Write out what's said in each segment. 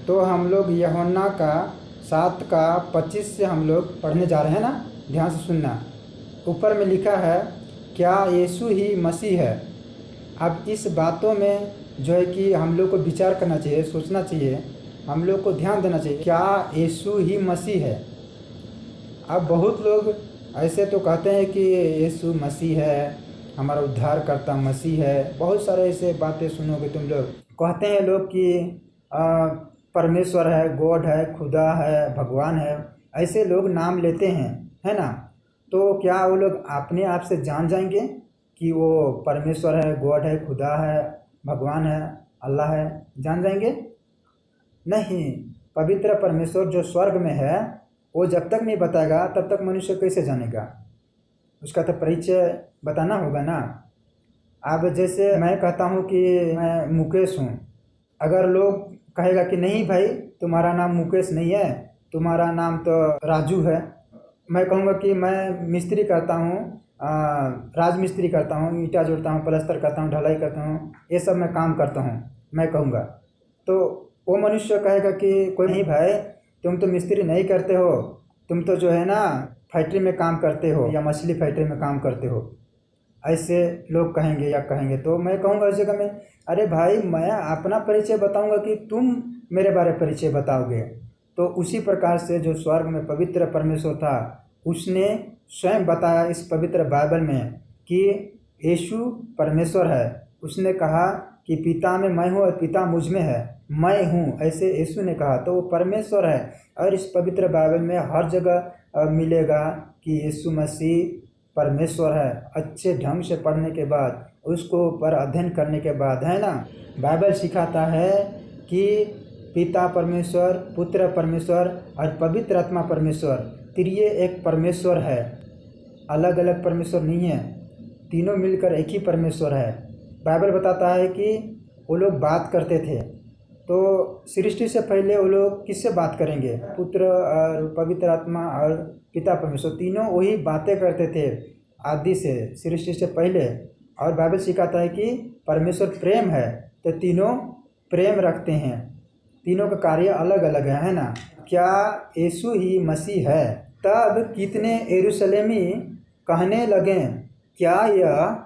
तो हम लोग यूहन्ना का 7:25 से हम लोग पढ़ने जा रहे हैं ना, ध्यान से सुनना। ऊपर में लिखा है, क्या यीशु ही मसीह है। अब इस बातों में जो है कि हम लोग को विचार करना चाहिए, सोचना चाहिए, हम लोग को ध्यान देना चाहिए, क्या यीशु ही मसीह है। अब बहुत लोग ऐसे तो कहते हैं कि यीशु मसीह है, हमारा उद्धार करता मसीह है। बहुत सारे ऐसे बातें सुनोगे तुम लोग। कहते हैं लोग कि परमेश्वर है, गॉड है, खुदा है, भगवान है, ऐसे लोग नाम लेते हैं, है ना। तो क्या वो लोग अपने आप से जान जाएंगे कि वो परमेश्वर है, गॉड है, खुदा है, भगवान है, अल्लाह है, जान जाएंगे? नहीं। पवित्र परमेश्वर जो स्वर्ग में है वो जब तक नहीं बताएगा तब तक मनुष्य कैसे जानेगा? उसका तो परिचय बताना होगा ना। अब जैसे मैं कहता हूँ कि मैं मुकेश हूँ, अगर लोग कहेगा कि नहीं भाई तुम्हारा नाम मुकेश नहीं है, तुम्हारा नाम तो राजू है। मैं कहूँगा कि मैं मिस्त्री करता हूँ, राज मिस्त्री करता हूँ, ईंटा जोड़ता हूँ, प्लास्टर करता हूँ, ढलाई करता हूँ, ये सब मैं काम करता हूँ, मैं कहूँगा। तो वो मनुष्य कहेगा कि कोई नहीं भाई, तुम तो मिस्त्री नहीं करते हो, तुम तो जो है ना फैक्ट्री में काम करते हो या मछली फैक्ट्री में काम करते हो, ऐसे लोग कहेंगे या कहेंगे। तो मैं कहूँगा उस जगह में, अरे भाई मैं अपना परिचय बताऊँगा कि तुम मेरे बारे में परिचय बताओगे। तो उसी प्रकार से जो स्वर्ग में पवित्र परमेश्वर था, उसने स्वयं बताया इस पवित्र बाइबल में कि यीशु परमेश्वर है। उसने कहा कि पिता में मैं हूँ और पिता मुझ में है, मैं हूँ, ऐसे यीशु ने कहा। तो वो परमेश्वर है। और इस पवित्र बाइबल में हर जगह मिलेगा कि यीशु मसीह परमेश्वर है। अच्छे ढंग से पढ़ने के बाद, उसको पर अध्ययन करने के बाद, है ना, बाइबल सिखाता है कि पिता परमेश्वर, पुत्र परमेश्वर और पवित्र आत्मा परमेश्वर, त्रिये एक परमेश्वर है, अलग अलग परमेश्वर नहीं है, तीनों मिलकर एक ही परमेश्वर है। बाइबल बताता है कि वो लोग बात करते थे। तो सृष्टि से पहले वो लोग किससे बात करेंगे? पुत्र और पवित्र आत्मा और पिता परमेश्वर, तीनों वही बातें करते थे आदि से, सृष्टि से पहले। और बाइबल सिखाता है कि परमेश्वर प्रेम है, तो तीनों प्रेम रखते हैं, तीनों का कार्य अलग अलग है ना। क्या यीशु ही मसीह है? तब कितने यरूशलेमी कहने लगे, क्या यह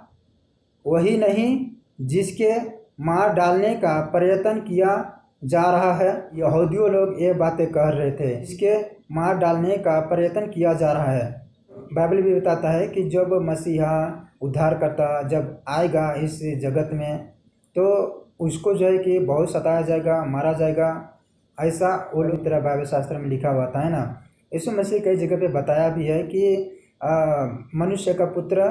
वही नहीं जिसके मार डालने का प्रयत्न किया जा रहा है? यहूदियों लोग ये बातें कह रहे थे, इसके मार डालने का प्रयत्न किया जा रहा है। बाइबल भी बताता है कि जब मसीहा उद्धार करता जब आएगा इस जगत में, तो उसको जो है कि बहुत सताया जाएगा, मारा जाएगा, ऐसा वो लोग तरह बाइबल शास्त्र में लिखा हुआ था, है ना। यीशु मसीह कई जगह पे बताया भी है कि मनुष्य का पुत्र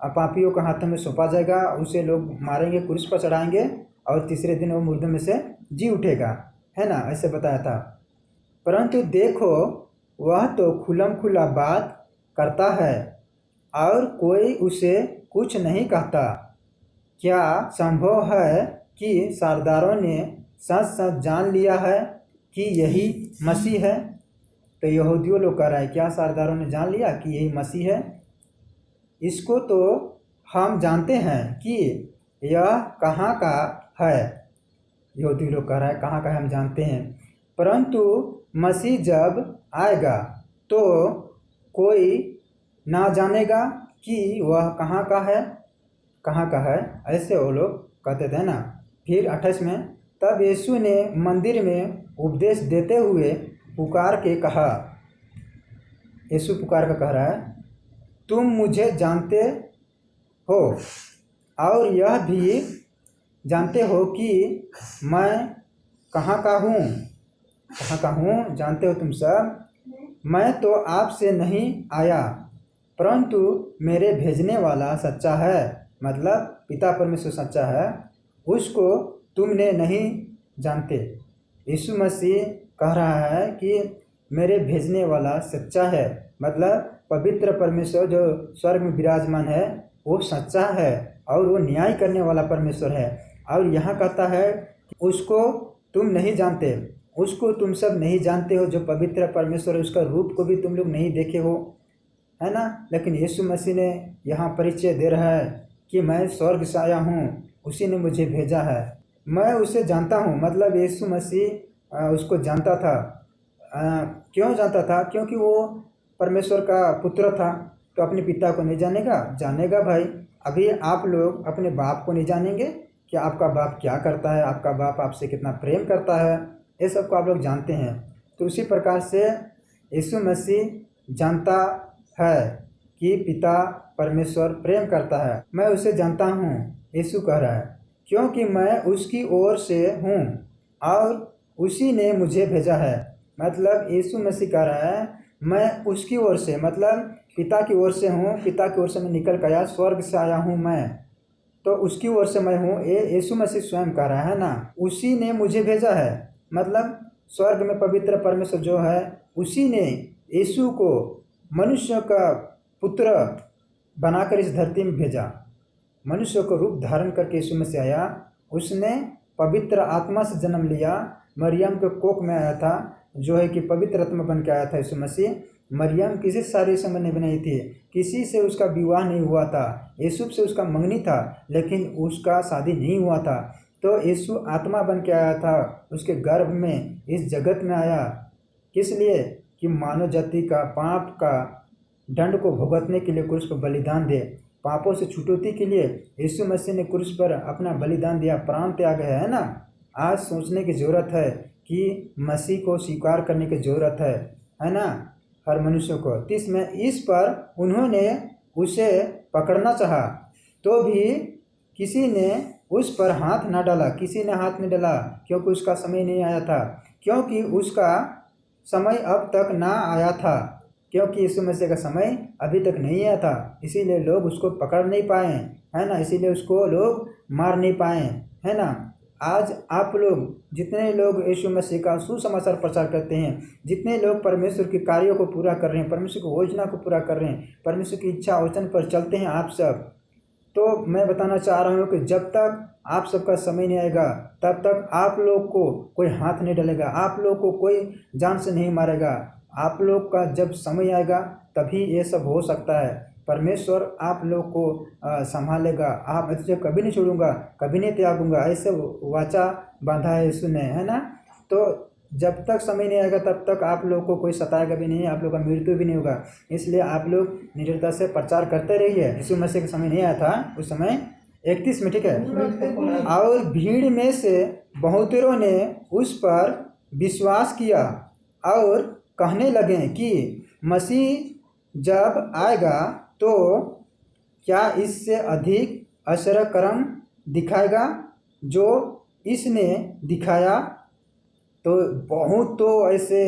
पापियों के हाथों में सौंपा जाएगा, उसे लोग मारेंगे, क्रूस पर चढ़ाएंगे और तीसरे दिन वो मुर्दों में से जी उठेगा, है ना, ऐसे बताया था। परंतु देखो, वह तो खुल्लम खुल्ला बात करता है और कोई उसे कुछ नहीं कहता। क्या संभव है कि सरदारों ने सच सच जान लिया है कि यही मसीह है? तो यहूदियों लोग कह रहा है, क्या सरदारों ने जान लिया कि यही मसीह है? इसको तो हम जानते हैं कि यह कहाँ का है। यहूदी लोग कह रहा है कहाँ का है हम जानते हैं, परंतु मसीह जब आएगा तो कोई ना जानेगा कि वह कहाँ का है, कहाँ का है, ऐसे वो लोग कहते थे ना। फिर 28 में, तब यीशु ने मंदिर में उपदेश देते हुए पुकार के कहा, यीशु पुकार कर कह रहा है, तुम मुझे जानते हो और यह भी जानते हो कि मैं कहाँ का हूँ। कहाँ का हूँ जानते हो तुम सब। मैं तो आपसे नहीं आया, परंतु मेरे भेजने वाला सच्चा है, मतलब पिता परमेश्वर सच्चा है, उसको तुमने नहीं जानते। यीशु मसीह कह रहा है कि मेरे भेजने वाला सच्चा है, मतलब पवित्र परमेश्वर जो स्वर्ग में विराजमान है वो सच्चा है और वो न्याय करने वाला परमेश्वर है। और यहाँ कहता है उसको तुम नहीं जानते, उसको तुम सब नहीं जानते हो, जो पवित्र परमेश्वर है उसका रूप को भी तुम लोग नहीं देखे हो, है ना। लेकिन यीशु मसीह ने यहाँ परिचय दे रहा है कि मैं स्वर्ग से आया हूँ, उसी ने मुझे भेजा है, मैं उसे जानता हूँ। मतलब यीशु मसीह उसको जानता था। क्यों जानता था? क्योंकि वो परमेश्वर का पुत्र था। तो अपने पिता को नहीं जानेगा? जानेगा भाई। अभी आप लोग अपने बाप को नहीं जानेंगे कि आपका बाप क्या करता है, आपका बाप आपसे कितना प्रेम करता है, ये सब को आप लोग जानते हैं। तो उसी प्रकार से यीशु मसीह जानता है कि पिता परमेश्वर प्रेम करता है। मैं उसे जानता हूँ, यीशु कह रहा है, क्योंकि मैं उसकी ओर से हूँ और उसी ने मुझे भेजा है। मतलब यीशु मसीह कह रहा है मैं उसकी ओर से, मतलब पिता की ओर से हूँ, पिता की ओर से मैं निकल कर आया, स्वर्ग से आया हूँ मैं, तो उसकी ओर से मैं हूँ। ये यीशु मसीह स्वयं कह रहा है ना, उसी ने मुझे भेजा है। मतलब स्वर्ग में पवित्र परमेश्वर जो है, उसी ने यीशु को मनुष्य का पुत्र बनाकर इस धरती में भेजा। मनुष्य को रूप धारण करके यीशु मसीह आया। उसने पवित्र आत्मा से जन्म लिया, मरियम के कोख में आया था, जो है कि पवित्र आत्मा बन के आया था यीशु मसीह। मरियम किसी शादी संबंध नहीं बनाई थी, किसी से उसका विवाह नहीं हुआ था। यूसुफ से उसका मंगनी था, लेकिन उसका शादी नहीं हुआ था। तो यीशु आत्मा बन के आया था, उसके गर्भ में इस जगत में आया। किस लिए? कि मानव जाति का पाप का दंड को भुगतने के लिए क्रूस पर बलिदान दे, पापों से छुटौती के लिए यीशु मसीह ने क्रूस पर अपना बलिदान दिया, प्राण त्याग है ना। आज सोचने की ज़रूरत है कि मसीह को स्वीकार करने की ज़रूरत है ना, हर मनुष्य को। इस पर उन्होंने उसे पकड़ना चाहा, तो भी किसी ने उस पर हाथ न डाला, किसी ने हाथ नहीं डाला, क्योंकि उसका समय नहीं आया था, क्योंकि उसका समय अब तक ना आया था, क्योंकि यीशु मसीह का समय अभी तक नहीं आया था। इसीलिए लोग उसको पकड़ नहीं पाए, है ना, इसीलिए उसको लोग मार नहीं पाए, है ना। आज आप लोग जितने लोग यीशु मसीह का सुसमाचार प्रचार करते हैं, जितने लोग परमेश्वर के कार्यों को पूरा कर रहे हैं, परमेश्वर की योजना को पूरा कर रहे हैं, परमेश्वर की इच्छा वचन पर चलते हैं आप सब, तो मैं बताना चाह रहा हूँ कि जब तक आप सबका समय नहीं आएगा, तब तक आप लोग को कोई हाथ नहीं डालेगा, आप लोग को कोई जान से नहीं मारेगा। आप लोग का जब समय आएगा तभी ये सब हो सकता है। परमेश्वर आप लोग को संभालेगा। आप तुझे कभी नहीं छोड़ूंगा, कभी नहीं त्यागूंगा, ऐसे वाचा बांधा है यीशु ने, है ना। तो जब तक समय नहीं आएगा तब तक आप लोग को कोई सताएगा भी नहीं, आप लोग का मृत्यु भी नहीं होगा। इसलिए आप लोग निडरता से प्रचार करते रहिए। यीशु मसीह का समय नहीं आया था उस समय 31 में, ठीक है। और भीड़ में से बहुतों ने उस पर विश्वास किया और कहने लगे कि मसीह जब आएगा तो क्या इससे अधिक आश्चर्य कर्म दिखाएगा जो इसने दिखाया। तो बहुत तो ऐसे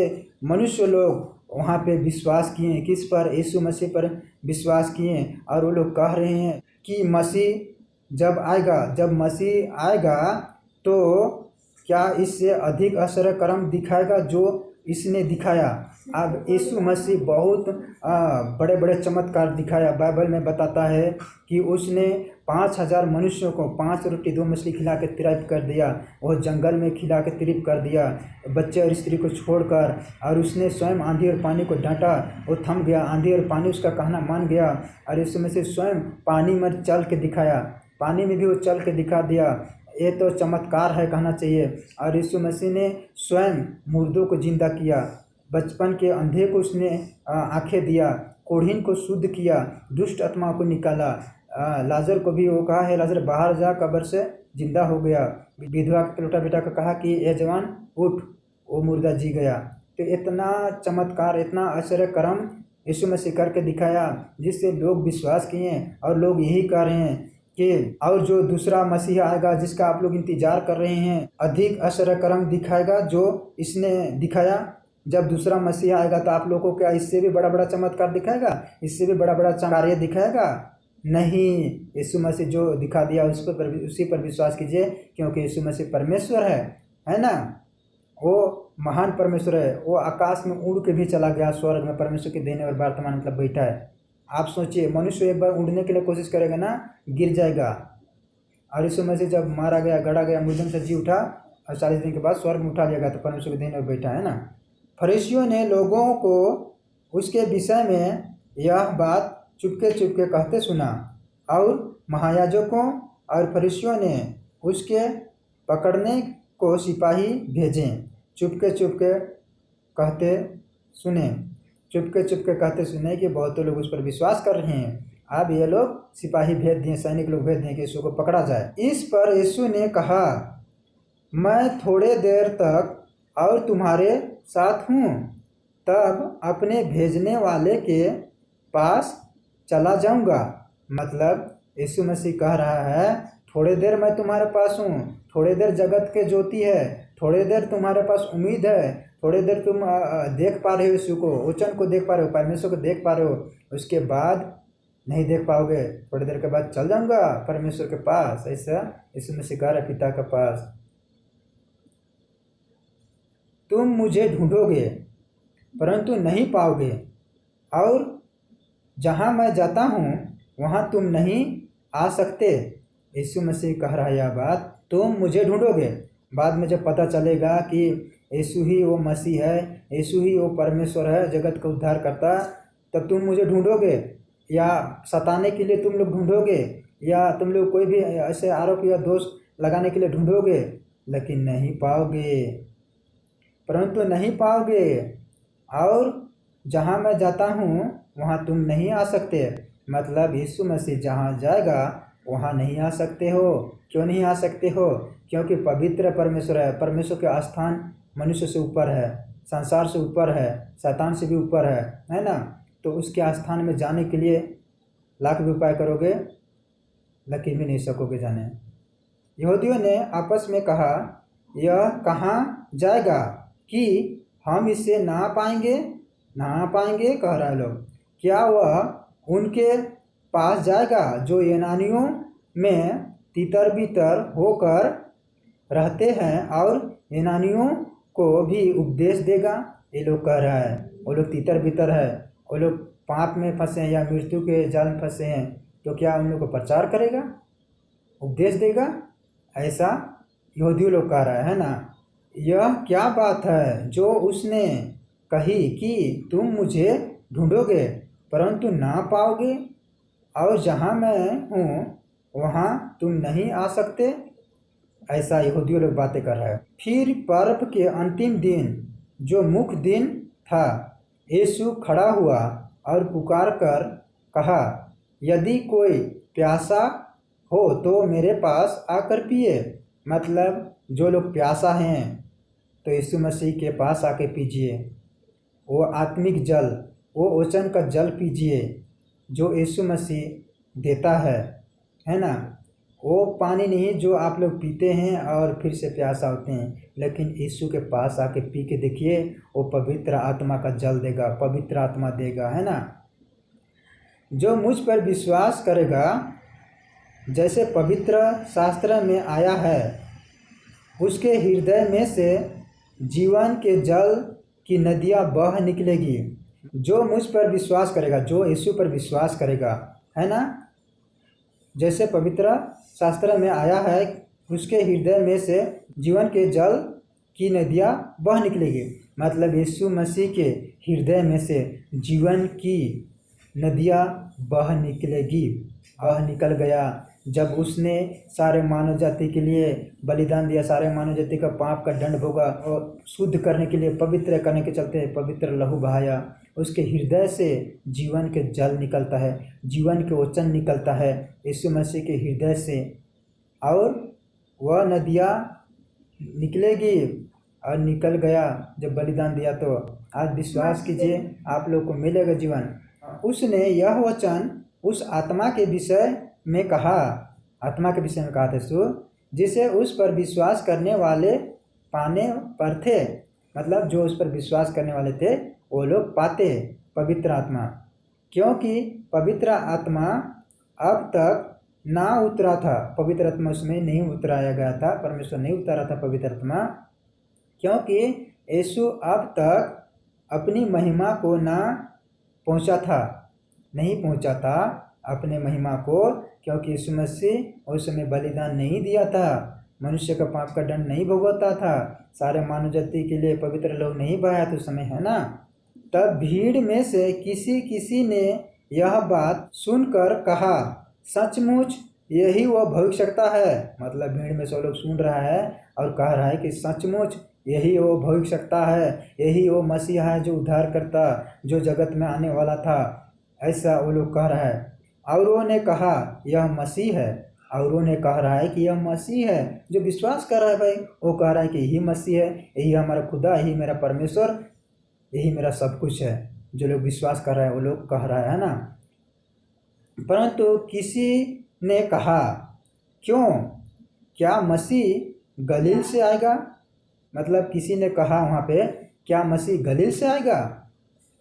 मनुष्य लोग वहाँ पे विश्वास किए, किस पर? यीशु मसीह पर विश्वास किए। और वो लोग कह रहे हैं कि मसीह जब आएगा, जब मसीह आएगा तो क्या इससे अधिक आश्चर्य कर्म दिखाएगा जो इसने दिखाया। अब यीशु मसीह बहुत बड़े बड़े चमत्कार दिखाया। बाइबल में बताता है कि उसने 5000 मनुष्यों को 5 रोटी 2 मछली खिला के तृप्त कर दिया, वो जंगल में खिला के तृप्त कर दिया, बच्चे और स्त्री को छोड़कर। और उसने स्वयं आंधी और पानी को डांटा, वो थम गया, आंधी और पानी उसका कहना मान गया। और यीशु मसीह स्वयं पानी में चल के दिखाया, पानी में भी वो चल के दिखा दिया। ये तो चमत्कार है कहना चाहिए। और यीशु मसीह ने स्वयं मुर्दों को जिंदा किया, बचपन के अंधे को उसने आंखें दिया, कोढ़ीन को शुद्ध किया, दुष्ट आत्मा को निकाला। लाजर को भी वो कहा है लाजर बाहर जा, कब्र से जिंदा हो गया। विधवा के लौटा बेटा को कहा कि ये जवान उठ, वो मुर्दा जी गया। तो इतना चमत्कार, इतना आश्चर्य कर्म यीशु मसीह करके दिखाया जिससे लोग विश्वास किए। और लोग यही कह रहे हैं कि और जो दूसरा मसीहा आएगा जिसका आप लोग इंतजार कर रहे हैं, अधिक आश्चर्य कर्म दिखाएगा जो इसने दिखाया। जब दूसरा मसीहा आएगा तो आप लोगों को क्या इससे भी बड़ा बड़ा चमत्कार दिखाएगा, इससे भी बड़ा बड़ा कार्य दिखाएगा? नहीं, यीशु मसीह जो दिखा दिया उसी पर विश्वास कीजिए, क्योंकि यीशु मसीह परमेश्वर है ना। वो महान परमेश्वर है। वो आकाश में उड़ के भी चला गया, स्वर्ग में परमेश्वर के देने और वर्तमान मतलब बैठा है। आप सोचिए, मनुष्य एक बार उड़ने के लिए कोशिश करेगा ना, गिर जाएगा। और यीशु मसीह जब मारा गया, गड़ा गया, मुर्दों से जी उठा और 40 दिन के बाद स्वर्ग में उठा लिया गया, तो परमेश्वर के देने और बैठा है ना। फरीसियों ने लोगों को उसके विषय में यह बात चुपके चुपके कहते सुना, और महायाजकों और फरीसियों ने उसके पकड़ने को सिपाही भेजे। चुपके चुपके कहते सुने कि बहुत लोग उस पर विश्वास कर रहे हैं। अब ये लोग सिपाही भेज दिए, सैनिक लोग भेज दिए कि यीशु को पकड़ा जाए। इस पर यीशु ने कहा, मैं थोड़े देर तक और तुम्हारे साथ हूँ, तब अपने भेजने वाले के पास चला जाऊँगा। मतलब यीशु मसीह कह रहा है, थोड़े देर मैं तुम्हारे पास हूँ, थोड़े देर जगत के ज्योति है, थोड़े देर तुम्हारे पास उम्मीद है, थोड़ी देर तुम देख पा रहे हो यीशु को, वचन को देख पा रहे हो, परमेश्वर को देख पा रहे हो, उसके बाद नहीं देख पाओगे। थोड़ी देर के बाद चल जाऊँगा परमेश्वर के पास। ऐसा यीशु मसीह कह रहा है पिता के पास। तुम मुझे ढूंढोगे परंतु नहीं पाओगे, और जहाँ मैं जाता हूँ वहाँ तुम नहीं आ सकते। यीशु मसीह कह रहा है यह बात, तुम मुझे ढूंढोगे। बाद में जब पता चलेगा कि यीशु ही वो मसीह है, यीशु ही वो परमेश्वर है, जगत का उद्धार करता, तब तुम मुझे ढूंढोगे, या सताने के लिए तुम लोग ढूंढोगे, या तुम लोग कोई भी ऐसे आरोप या दोष लगाने के लिए ढूंढोगे, लेकिन नहीं पाओगे, परंतु नहीं पाओगे। और जहाँ मैं जाता हूँ वहाँ तुम नहीं आ सकते। मतलब यीशु मसीह जहाँ जाएगा वहाँ नहीं आ सकते हो। क्यों नहीं आ सकते हो? क्योंकि पवित्र परमेश्वर है। परमेश्वर का स्थान मनुष्य से ऊपर है, संसार से ऊपर है, शैतान से भी ऊपर है ना। तो उसके स्थान में जाने के लिए लाख भी उपाय करोगे लेकिन भी नहीं सकोगे जाने। यहूदियों ने आपस में कहा, यह कहाँ जाएगा कि हम इसे ना पाएंगे कह रहा है लोग। क्या वह उनके पास जाएगा जो यूनानियों में तितर बितर होकर रहते हैं और यूनानियों को भी उपदेश देगा? ये लोग कह रहा है वो लोग तितर बितर है, वो लोग पाप में फंसे हैं या मृत्यु के जाल में फंसे हैं, तो क्या उन लोग को प्रचार करेगा, उपदेश देगा? ऐसा यहूदी लोग कह रहा है ना। यह क्या बात है जो उसने कही कि तुम मुझे ढूंढोगे परंतु ना पाओगे, और जहाँ मैं हूँ वहाँ तुम नहीं आ सकते? ऐसा यहूदी लोग बातें कर रहा है। फिर पर्व के अंतिम दिन जो मुख्य दिन था, यीशु खड़ा हुआ और पुकार कर कहा, यदि कोई प्यासा हो तो मेरे पास आकर पिए। मतलब जो लोग प्यासा हैं तो यीशु मसीह के पास आके पीजिए, वो आत्मिक जल, वो वचन का जल पीजिए जो यीशु मसीह देता है ना। वो पानी नहीं जो आप लोग पीते हैं और फिर से प्यासा होते हैं, लेकिन यीशु के पास आके पी के देखिए, वो पवित्र आत्मा का जल देगा, पवित्र आत्मा देगा, है ना। जो मुझ पर विश्वास करेगा, जैसे पवित्र शास्त्र में आया है, उसके हृदय में से जीवन के जल की नदियाँ बह निकलेगी। जो मुझ पर विश्वास करेगा, जो यीशु पर विश्वास करेगा, है ना, जैसे पवित्र शास्त्र में आया है, उसके हृदय में से जीवन के जल की नदियाँ बह निकलेगी। मतलब यीशु मसीह के हृदय में से जीवन की नदियाँ बह निकलेगी। बह निकल गया जब उसने सारे मानव जाति के लिए बलिदान दिया, सारे मानव जाति का पाप का दंड भोगा और शुद्ध करने के लिए, पवित्र करने के चलते पवित्र लहू बहाया। उसके हृदय से जीवन के जल निकलता है, जीवन के वचन निकलता है यीशु मसीह के हृदय से, और वह नदियाँ निकलेगी। और निकल गया जब बलिदान दिया। तो आज विश्वास कीजिए, आप लोग को मिलेगा जीवन। उसने यह वचन उस आत्मा के विषय में कहा, आत्मा के विषय में कहा था यीशु, जिसे उस पर विश्वास करने वाले पाने पर थे। मतलब जो उस पर विश्वास करने वाले थे वो लोग पाते पवित्र आत्मा, क्योंकि पवित्र आत्मा अब तक ना उतरा था। पवित्र आत्मा उसमें नहीं उतराया गया था, परमेश्वर नहीं उतारा था पवित्र आत्मा, क्योंकि यीशु अब तक अपनी महिमा को ना पहुंचा था, नहीं पहुंचा था अपने महिमा को, क्योंकि यीशु मसीह उस समय बलिदान नहीं दिया था, मनुष्य का पाप का दंड नहीं भुगता था, सारे मानव जाति के लिए पवित्र लहू नहीं बहाया था उस समय, है ना। तब भीड़ में से किसी ने यह बात सुनकर कहा, सचमुच यही वह भविष्यवक्ता है। मतलब भीड़ में से लोग सुन रहा है और कह रहा है कि सचमुच यही वो भविष्यवक्ता है, यही वो मसीहा है जो उद्धार करता, जो जगत में आने वाला था, ऐसा वो लोग कह रहा है। औरों ने कहा यह मसीह है, औरों ने कह रहा है कि यह मसीह है। जो विश्वास कर रहा है भाई, वो कह रहा है कि यही मसीह है, यही हमारा खुदा, यही मेरा परमेश्वर, यही मेरा सब कुछ है। जो लोग विश्वास कर रहे हैं वो लोग कह रहा है ना। परंतु किसी ने कहा, क्यों, क्या मसीह गलील से आएगा? मतलब किसी ने कहा वहाँ पे, क्या मसीह गलील से आएगा?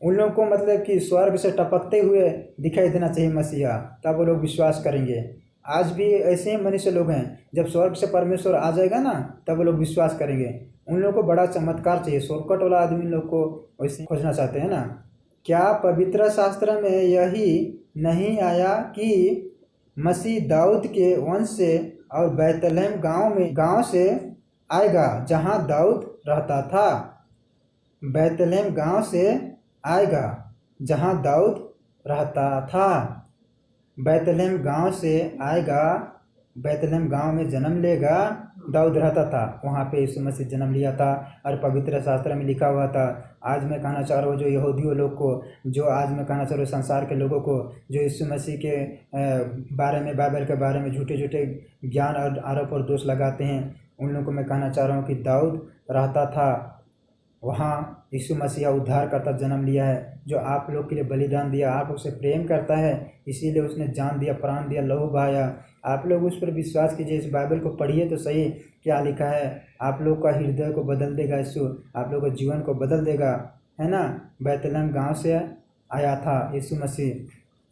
उन लोगों को मतलब कि स्वर्ग से टपकते हुए दिखाई देना चाहिए मसीहा, तब वो लोग विश्वास करेंगे। आज भी ऐसे ही मनुष्य लोग हैं, जब स्वर्ग से परमेश्वर आ जाएगा ना, तब वो लोग विश्वास करेंगे। उन लोगों को बड़ा चमत्कार चाहिए, शॉर्टकट वाला आदमी लोग को वैसे खोजना चाहते हैं ना। क्या पवित्र शास्त्र में यही नहीं आया कि मसीह दाऊद के वंश से और बैतलहम गांव से आएगा जहां दाऊद रहता था? बैतलहम गांव से आएगा जहां दाऊद रहता था। बैतलहम गांव से आएगा, बैतलहम गांव में जन्म लेगा, दाऊद रहता था वहाँ पे, यीशु मसीह जन्म लिया था और पवित्र शास्त्र में लिखा हुआ था। आज मैं कहना चाह रहा हूँ जो यहूदियों लोग को, जो आज मैं कहना चाह रहा हूँ संसार के लोगों को, जो यीशु मसीह के बारे में, बाइबल के बारे में झूठे झूठे ज्ञान और आरोप और दोष लगाते हैं, उन लोगों को मैं कहना चाह रहा हूँ कि दाऊद रहता था वहाँ, यीशु मसीहा उद्धार करता जन्म लिया है, जो आप लोग के लिए बलिदान दिया, आप उससे प्रेम करता है, इसीलिए उसने जान दिया, प्राण दिया, लहू बहाया। आप लोग उस पर विश्वास कीजिए, इस बाइबल को पढ़िए तो सही क्या लिखा है। आप लोग का हृदय को बदल देगा यीशु, आप लोग का जीवन को बदल देगा, है ना। बैतलहम गांव से आया था यीशु मसीह,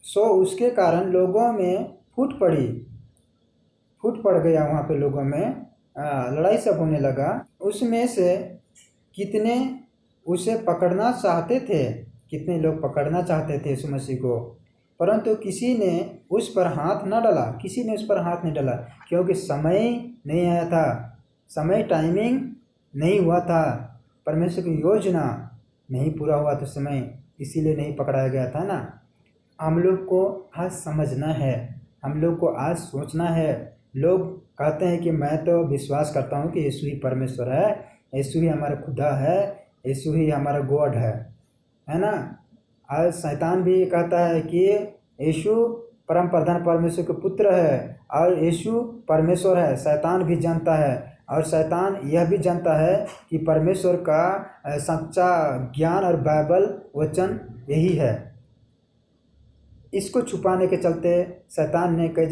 सो उसके कारण लोगों में फूट पड़ गया, वहाँ पे लोगों में लड़ाई सब होने लगा। उसमें से कितने उसे पकड़ना चाहते थे, कितने लोग पकड़ना चाहते थे यीशु मसीह को, परंतु किसी ने उस पर हाथ न डाला, किसी ने उस पर हाथ नहीं डाला, क्योंकि समय नहीं आया था, समय टाइमिंग नहीं हुआ था, परमेश्वर की योजना नहीं पूरा हुआ था समय, इसीलिए नहीं पकड़ाया गया था ना। हम लोग को आज समझना है, हम लोग को आज सोचना है। लोग कहते हैं कि मैं तो विश्वास करता हूँ कि यीशु ही परमेश्वर है, यीशु ही हमारा खुदा है, यीशु ही हमारा गॉड है ना। आज शैतान भी कहता है कि यीशु परम प्रधान परमेश्वर के पुत्र है और यीशु परमेश्वर है। शैतान भी जानता है, और शैतान यह भी जानता है कि परमेश्वर का सच्चा ज्ञान और बाइबल वचन यही है। इसको छुपाने के चलते शैतान ने कई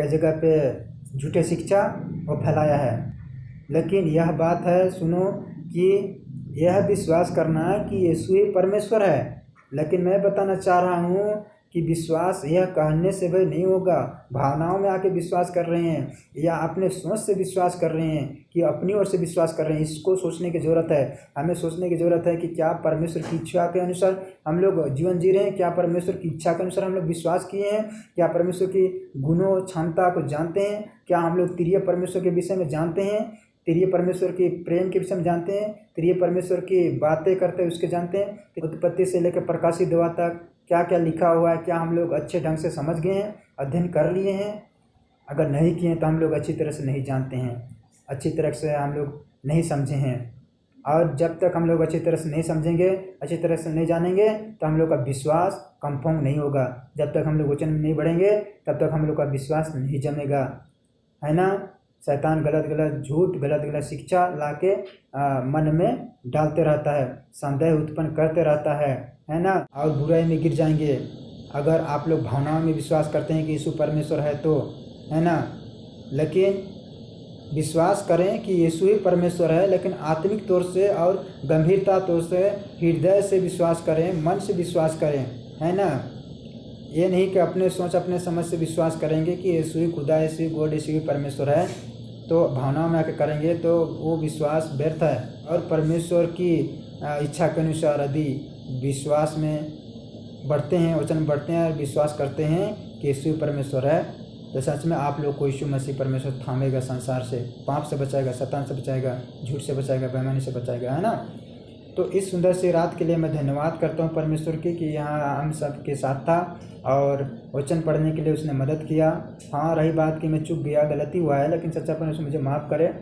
जगह पे झूठे शिक्षा वो फैलाया है। लेकिन यह बात है, सुनो, कि यह विश्वास करना कि यीशु ही परमेश्वर है। लेकिन मैं बताना चाह रहा हूँ कि विश्वास यह कहने से भाई नहीं होगा, भावनाओं में आके विश्वास कर रहे हैं या अपने सोच से विश्वास कर रहे हैं कि अपनी ओर से विश्वास कर रहे हैं। इसको सोचने की ज़रूरत है, हमें सोचने की ज़रूरत है कि क्या परमेश्वर की इच्छा के अनुसार हम लोग जीवन जी रहे हैं, क्या परमेश्वर की इच्छा के अनुसार हम लोग विश्वास किए हैं, क्या परमेश्वर की गुणों क्षमता को जानते हैं, क्या हम लोग त्रिय परमेश्वर के विषय में जानते हैं, त्रिय परमेश्वर की प्रेम के विषय में जानते हैं, त्रिय परमेश्वर की बातें करते हैं उसके जानते हैं। उत्पत्ति से लेकर प्रकाशित दुआ तक क्या क्या लिखा हुआ है, क्या हम लोग अच्छे ढंग से समझ गए हैं, अध्ययन कर लिए हैं? अगर नहीं किए तो हम लोग अच्छी तरह से नहीं जानते हैं, अच्छी तरह से हम लोग नहीं समझे हैं। और जब तक हम लोग अच्छी तरह से नहीं समझेंगे, अच्छी तरह से नहीं जानेंगे, तो हम लोग का विश्वास कंफर्म नहीं होगा। जब तक हम लोग वचन में नहीं बढ़ेंगे, तब तक हम लोग का विश्वास नहीं जमेगा, है ना। शैतान गलत गलत शिक्षा लाके मन में डालते रहता है, संदेह उत्पन्न करते रहता है ना, और बुराई में गिर जाएंगे। अगर आप लोग भावनाओं में विश्वास करते हैं कि यीशु परमेश्वर है तो, है ना, लेकिन विश्वास करें कि यीशु ही परमेश्वर है, लेकिन आत्मिक तौर से और गंभीरता तौर से हृदय से विश्वास करें, मन से विश्वास करें, है ना। ये नहीं कि अपने सोच अपने समझ से विश्वास करेंगे कि यीशु ही खुदा, यीशु ही गॉड, यीशु ही परमेश्वर है, तो भावनाओं में आकर करेंगे तो वो विश्वास व्यर्थ है। और परमेश्वर की इच्छा के अनुसार यदि विश्वास में बढ़ते हैं, वचन में बढ़ते हैं और विश्वास करते हैं कि यीशु ही परमेश्वर है, तो सच में आप लोग को यीशु मसीह परमेश्वर थामेगा, संसार से, पाप से बचाएगा, शैतान से बचाएगा, झूठ से बचाएगा, बेईमानी से बचाएगा, है ना। तो इस सुंदर सी रात के लिए मैं धन्यवाद करता हूँ परमेश्वर की कि यहाँ हम सब के साथ था और वचन पढ़ने के लिए उसने मदद किया। हाँ, रही बात कि मैं चूक गया, गलती हुआ है, लेकिन सच्चा परमेश्वर मुझे माफ़ करे।